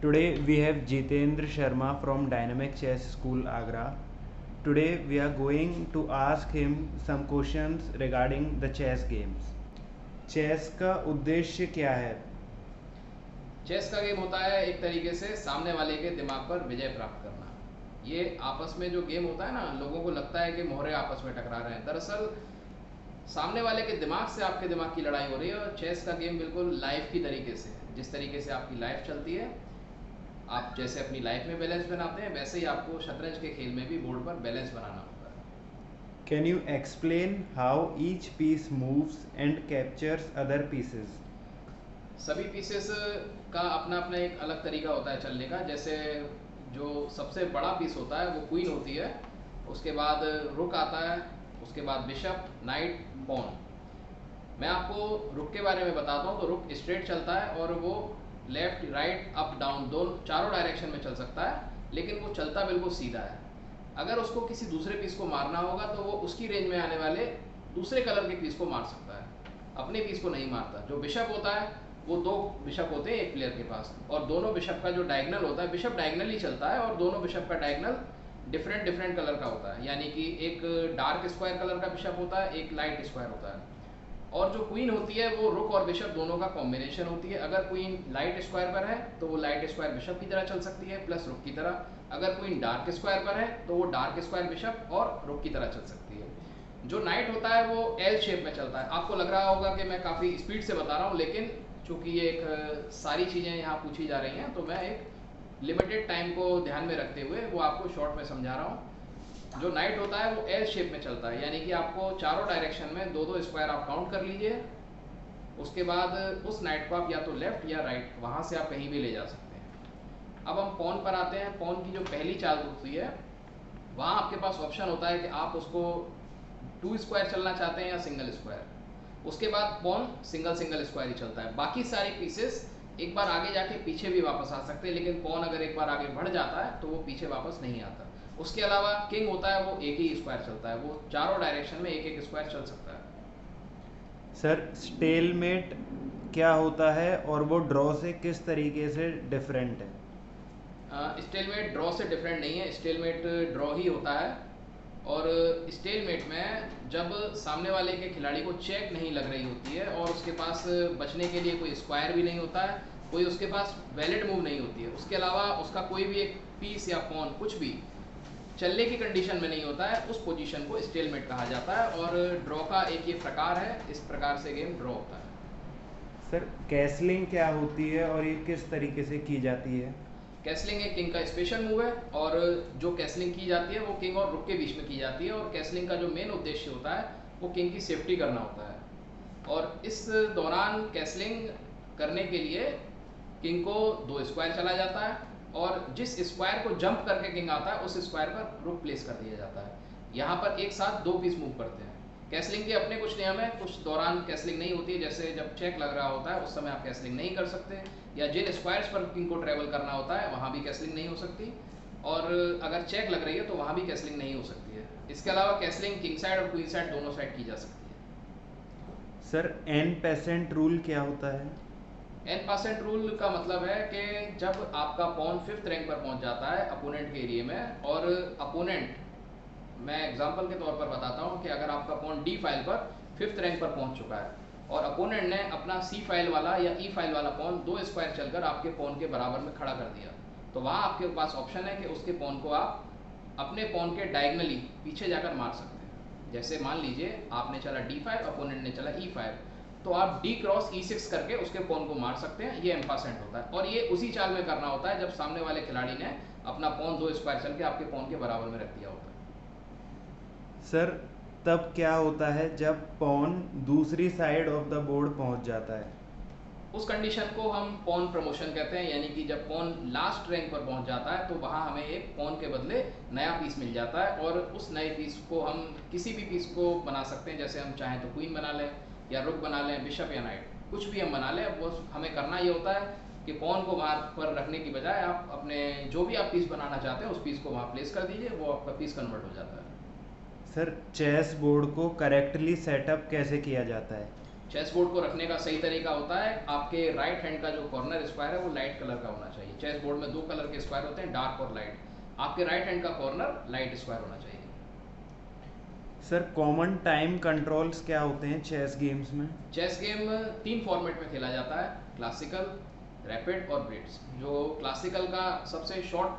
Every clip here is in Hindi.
Today we have Jitendra Sharma from Dynamic Chess School Agra. Today we are going to ask him some questions regarding the chess games. Chess का उद्देश्य क्या है? चेस का गेम होता है एक तरीके से सामने वाले के दिमाग पर विजय प्राप्त करना। ये आपस में जो गेम होता है ना, लोगों को लगता है कि मोहरे आपस में टकरा रहे हैं, दरअसल सामने वाले के दिमाग से आपके दिमाग की लड़ाई हो रही है। और चेस का गेम बिल्कुल लाइफ की तरीके से है। जिस तरीके से आपकी लाइफ चलती है, आप जैसे अपनी लाइफ में बैलेंस बनाते हैं, वैसे ही आपको शतरंज के खेल में भी बोर्ड पर बैलेंस बनाना होता है। Can you explain how each piece moves and captures other pieces? सभी पीसेस का अपना अपना एक अलग तरीका होता है चलने का। जैसे जो सबसे बड़ा पीस होता है वो क्वीन होती है, उसके बाद रुक आता है, उसके बाद बिशप, नाइट, पॉन। मैं आपको रुक के बारे में बताता हूँ। तो रुक स्ट्रेट चलता है और वो लेफ्ट, राइट, अप, डाउन दोनों चारों डायरेक्शन में चल सकता है, लेकिन वो चलता बिल्कुल सीधा है। अगर उसको किसी दूसरे पीस को मारना होगा तो वो उसकी रेंज में आने वाले दूसरे कलर के पीस को मार सकता है, अपने पीस को नहीं मारता। जो बिशप होता है, वो दो बिशप होते हैं एक प्लेयर के पास, और दोनों बिशप का जो डायगनल होता है, बिशप डायगनल ही चलता है, और दोनों बिशप का डायगनल डिफरेंट कलर का होता है। यानी कि एक डार्क स्क्वायर कलर का बिशप होता है, एक लाइट स्क्वायर होता है। और जो क्वीन होती है वो रुक और बिशप दोनों का कॉम्बिनेशन होती है। अगर क्वीन लाइट स्क्वायर पर है तो वो लाइट स्क्वायर बिशप की तरह चल सकती है प्लस रुक की तरह। अगर क्वीन डार्क स्क्वायर पर है तो वो डार्क स्क्वायर बिशप और रुक की तरह चल सकती है। जो नाइट होता है वो एल शेप में चलता है। आपको लग रहा होगा कि मैं काफ़ी स्पीड से बता रहा हूँ, लेकिन चूंकि ये एक सारी चीज़ें यहाँ पूछी जा रही हैं, तो मैं एक लिमिटेड टाइम को ध्यान में रखते हुए वो आपको शॉर्ट में समझा रहा हूँ। जो नाइट होता है वो एल शेप में चलता है, यानी कि आपको चारों डायरेक्शन में दो दो स्क्वायर आप काउंट कर लीजिए। उसके बाद उस नाइट को आप या तो लेफ्ट या राइट, वहाँ से आप कहीं भी ले जा सकते हैं। अब हम पॉन पर आते हैं। पॉन की जो पहली चाल होती है, वहाँ आपके पास ऑप्शन होता है कि आप उसको 2 स्क्वायर चलना चाहते हैं या सिंगल स्क्वायर। उसके बाद पॉन सिंगल स्क्वायर ही चलता है। बाकी सारी पीसेस एक बार आगे जाके पीछे भी वापस आ सकते हैं, लेकिन पॉन अगर एक बार आगे बढ़ जाता है तो वो पीछे वापस नहीं आता। उसके अलावा किंग होता है, वो एक ही स्क्वायर चलता है, वो चारों डायरेक्शन में एक एक स्क्वायर चल सकता है। सर, स्टेलमेट क्या होता है और वो ड्रॉ से किस तरीके से डिफरेंट है? स्टेलमेट ड्रॉ से डिफरेंट नहीं है, स्टेलमेट ड्रॉ ही होता है। और स्टेलमेट में जब सामने वाले के खिलाड़ी को चेक नहीं लग रही होती है और उसके पास बचने के लिए कोई स्क्वायर भी नहीं होता है, कोई उसके पास वैलिड मूव नहीं होती है, उसके अलावा उसका कोई भी एक पीस या पॉन कुछ भी चलने की कंडीशन में नहीं होता है, उस पोजीशन को स्टेलमेट कहा जाता है। और ड्रॉ का एक ये प्रकार है, इस प्रकार से गेम ड्रॉ होता है। सर, कैसलिंग क्या होती है और ये किस तरीके से की जाती है? कैसलिंग एक किंग का स्पेशल मूव है, और जो कैसलिंग की जाती है वो किंग और रुक के बीच में की जाती है। और कैसलिंग का जो मेन उद्देश्य होता है वो किंग की सेफ्टी करना होता है। और इस दौरान कैसलिंग करने के लिए किंग को 2 स्क्वायर चला जाता है, और जिस स्क्वायर को जंप करके किंग आता है उस स्क्वायर पर रुक प्लेस कर दिया जाता है। यहाँ पर एक साथ 2 पीस मूव करते हैं। कैसलिंग के अपने कुछ नियम है, कुछ दौरान कैसलिंग नहीं होती है, जैसे जब चेक लग रहा होता है उस समय आप कैसलिंग नहीं कर सकते, या जिन स्क्वायर्स पर किंग को ट्रेवल करना होता है वहाँ भी कैसलिंग नहीं हो सकती, और अगर चेक लग रही है तो वहाँ भी कैसलिंग नहीं हो सकती है। इसके अलावा कैसलिंग किंग साइड और क्वीन साइड दोनों साइड की जा सकती है। सर, एन पेसेंट रूल क्या होता है? N% रूल का मतलब है कि जब आपका पॉन 5th रैंक पर पहुंच जाता है अपोनेंट के एरिया में, और अपोनेंट, मैं एग्जांपल के तौर पर बताता हूं कि अगर आपका पॉन D फाइल पर 5th रैंक पर पहुंच चुका है और अपोनेंट ने अपना C फाइल वाला या E फाइल वाला पॉन 2 स्क्वायर चलकर आपके पॉन के बराबर में खड़ा कर दिया, तो वहाँ आपके पास ऑप्शन है कि उसके पॉन को आप अपने पॉन के डायगनली पीछे जाकर मार सकते हैं। जैसे मान लीजिए आपने चला D5, अपोनेंट ने चला E5, तो आप D क्रॉस E6 करके उसके पॉन को मार सकते हैं। ये M% होता है, और ये उसी चाल में करना होता है जब सामने वाले खिलाड़ी ने अपना पॉन 2 स्क्वायर चल के आपके पॉन के बराबर में रख दिया होता है। सर, तब क्या होता है जब पॉन दूसरी साइड ऑफ द बोर्ड पहुंच जाता है? उस कंडीशन को हम पॉन प्रमोशन कहते हैं, यानी कि जब पॉन लास्ट रैंक पर पहुंच जाता है तो वहां हमें एक पॉन के बदले नया पीस मिल जाता है, और उस नए पीस को हम किसी भी पीस को बना सकते हैं। जैसे हम चाहें तो क्वीन बना लें, या रुक बना लें, बिशप या नाइट, कुछ भी हम बना लें। अब वो हमें करना ये होता है कि पॉन को वहाँ पर रखने की बजाय आप अपने जो भी आप पीस बनाना चाहते हैं उस पीस को वहाँ प्लेस कर दीजिए, वो आपका पीस कन्वर्ट हो जाता है। सर, चेस बोर्ड को करेक्टली सेटअप कैसे किया जाता है? चेस बोर्ड को रखने का सही तरीका होता है, आपके राइट हैंड का जो कॉर्नर स्क्वायर है वो लाइट कलर का होना चाहिए। चेस बोर्ड में दो कलर के स्क्वायर होते हैं, डार्क और लाइट। आपके राइट हैंड का कॉर्नर लाइट स्क्वायर होना चाहिए। सर कॉमन टाइम कंट्रोल्स क्या होते हैं चेस गेम्स में? चेस गेम 3 फॉर्मेट में खेला जाता है, क्लासिकल, रैपिड और ब्लिट्ज। जो क्लासिकल का सबसे शॉर्ट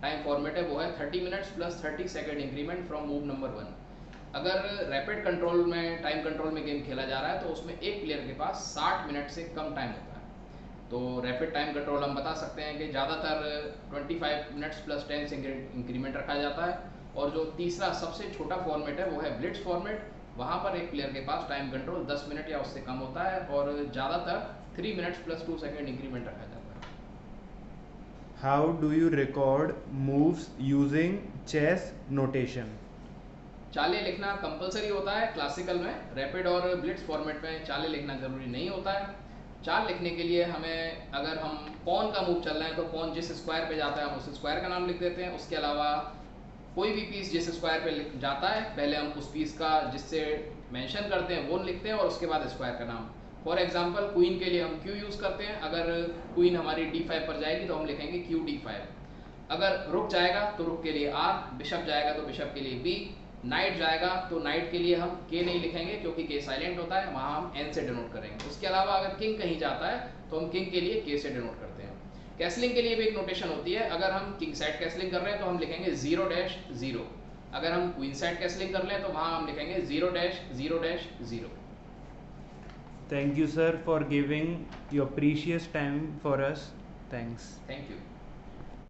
टाइम फॉर्मेट है वो है 30 minutes plus 30 second increment from move number 1। अगर रैपिड कंट्रोल में, टाइम कंट्रोल में गेम खेला जा रहा है तो उसमें एक प्लेयर के पास 60 मिनट से कम टाइम होता है। तो रैपिड टाइम कंट्रोल हम बता सकते हैं कि ज़्यादातर 25 मिनट्स प्लस 10 से इंक्रीमेंट रखा जाता है। और जो तीसरा सबसे छोटा फॉर्मेट है वो है ब्लिट्ज फॉर्मेट। वहाँ पर एक प्लेयर के पास टाइम कंट्रोल 10 मिनट या उससे कम होता है और ज़्यादातर 3 मिनट्स प्लस 2 सेकेंड इंक्रीमेंट रखा जाता है। How do you record moves using chess notation? चालें लिखना कंपलसरी होता है क्लासिकल में। रैपिड और ब्लिट्ज फॉर्मेट में चालें लिखना जरूरी नहीं होता है। चाल लिखने के लिए हमें, अगर हम पॉन का मूव चल रहे हैं तो पॉन जिस स्क्वायर पे जाता है हम उस स्क्वायर का नाम लिख देते हैं। उसके अलावा कोई भी पीस जिस स्क्वायर पे जाता है पहले हम उस पीस का जिससे मेंशन करते हैं वो लिखते हैं और उसके बाद स्क्वायर का नाम। फॉर एग्जांपल क्वीन के लिए हम क्यू यूज़ करते हैं। अगर क्वीन हमारी D5 पर जाएगी तो हम लिखेंगे क्यू D5। अगर रुक जाएगा तो रुक के लिए R, बिशप जाएगा तो बिशप के लिए B, नाइट जाएगा तो नाइट के लिए हम K नहीं लिखेंगे क्योंकि K साइलेंट होता है, वहाँ हम N से डिनोट करेंगे। उसके अलावा अगर किंग कहीं जाता है तो हम किंग के लिए K से डिनोट करते हैं। कैसलिंग के लिए भी एक नोटेशन होती है। अगर हम किंग साइड कैसलिंग कर रहे हैं तो हम लिखेंगे 0-0। अगर हम क्वीन साइड कैसलिंग कर रहे हैं तो वहाँ हम लिखेंगे 0-0-0। Thank you, sir, for giving your precious time for us. Thanks. Thank you.